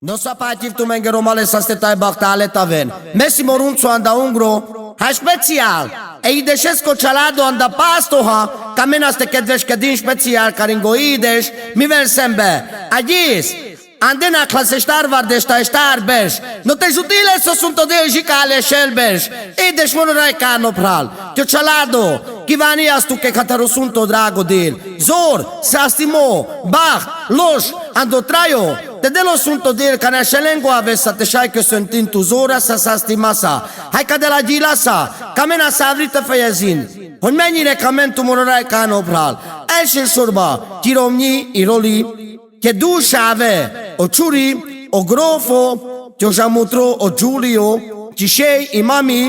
No sapativ tu mengero male sa stetai bachtale taven. Messi morunzo anda ungro. Ha special. E idesesco cialado anda pasto ha. Camena ste kedves kedin special caringoides. Mi vel sembe. Agis. Andena clase star vardesta star beş. No te jutile so sunto de jicale shelbeş. Ides monorai cano pral. Tio cialado. Kivani astu ke kataru sunto drago dil. Zor, sastimo, bach, loș, ando traio. Te de lo sunto dir că neșelengo avesa te șai că sunt tu zora sa sastimasa. Hai ca de la gilasa, camena sa avrită feiezin. Hon meni recamentu mororai cano pral. Elșel sorba, tiromni, iroli. Che dușa ave, o ciuri, o grofo, tio jamutro, o Giulio, cișei, imami,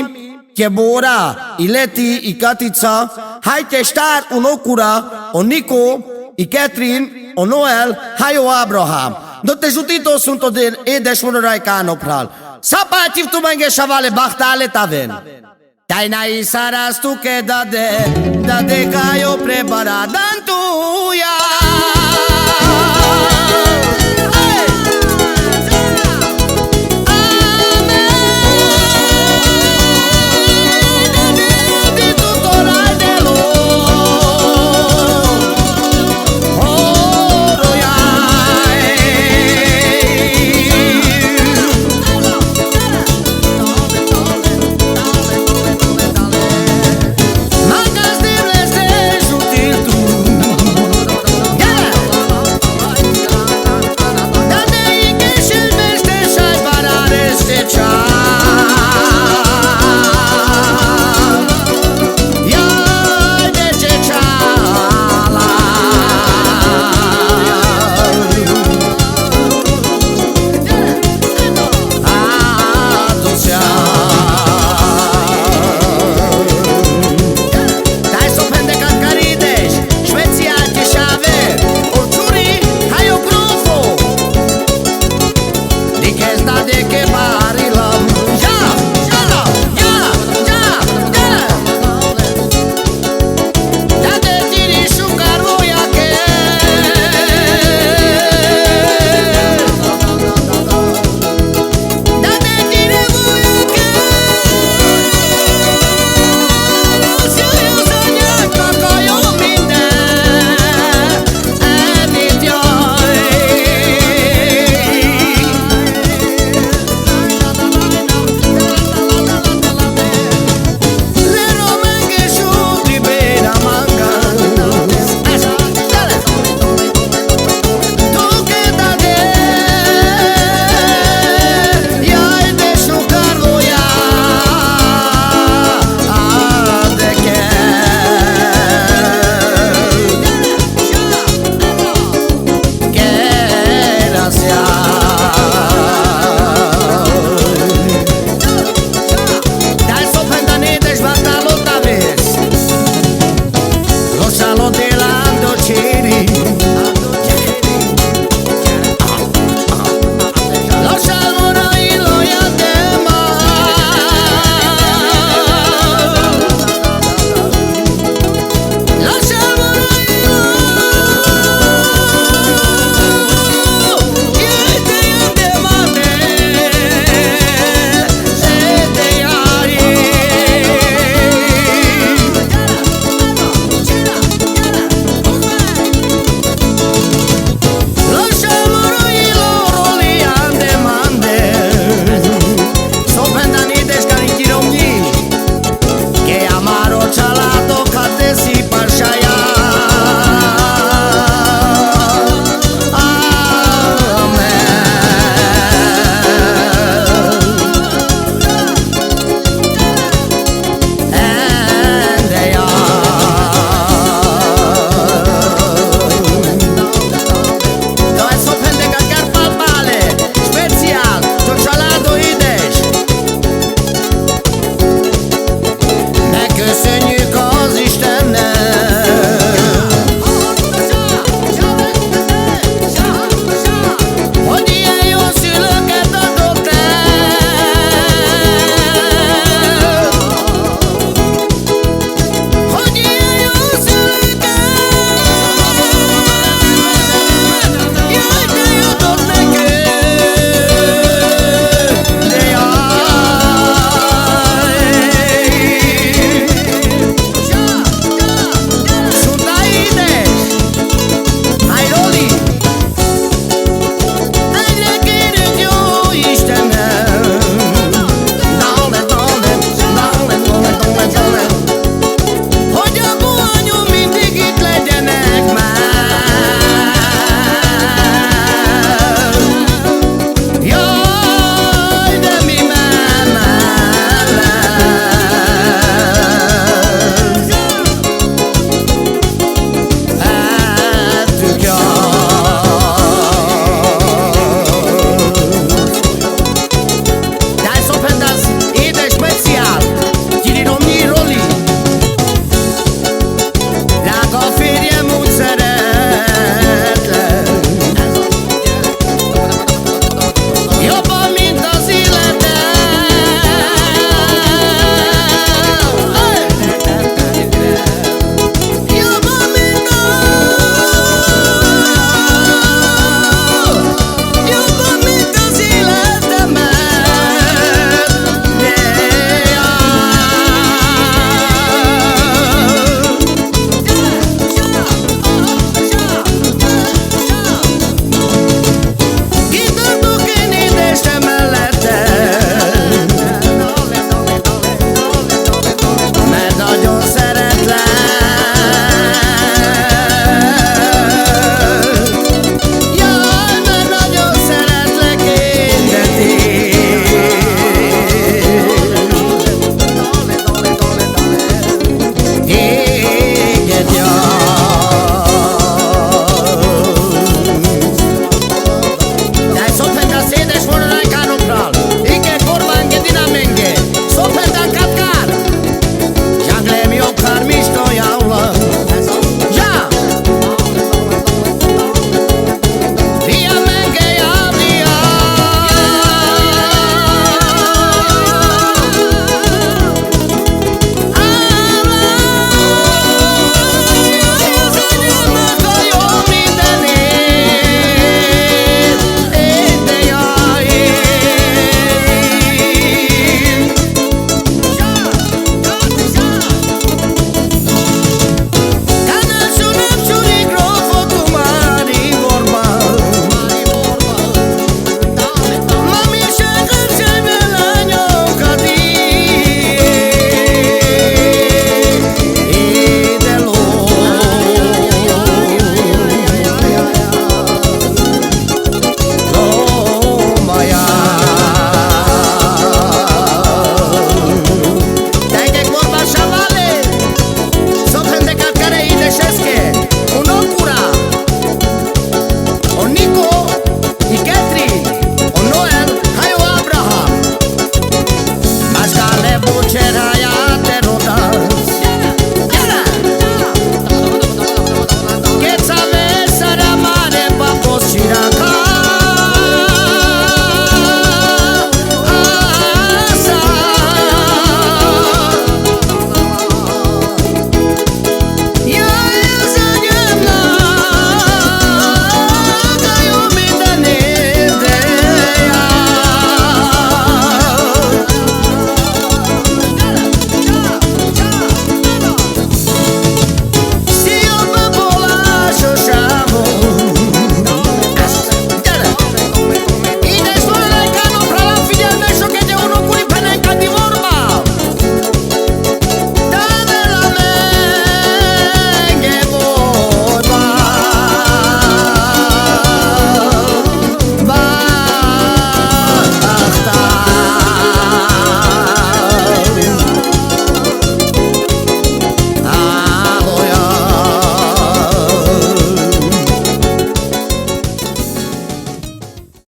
che bora, i leti, i catița, hai te star un ocura, o Nico, i Catherine, o Noel, hai o Abraham. No te jutito sunt o din edes monorai cano pral. Sapativ tu menge șavale bachtale taven. Taina i saras tu che dade ca eu prepara dantuia.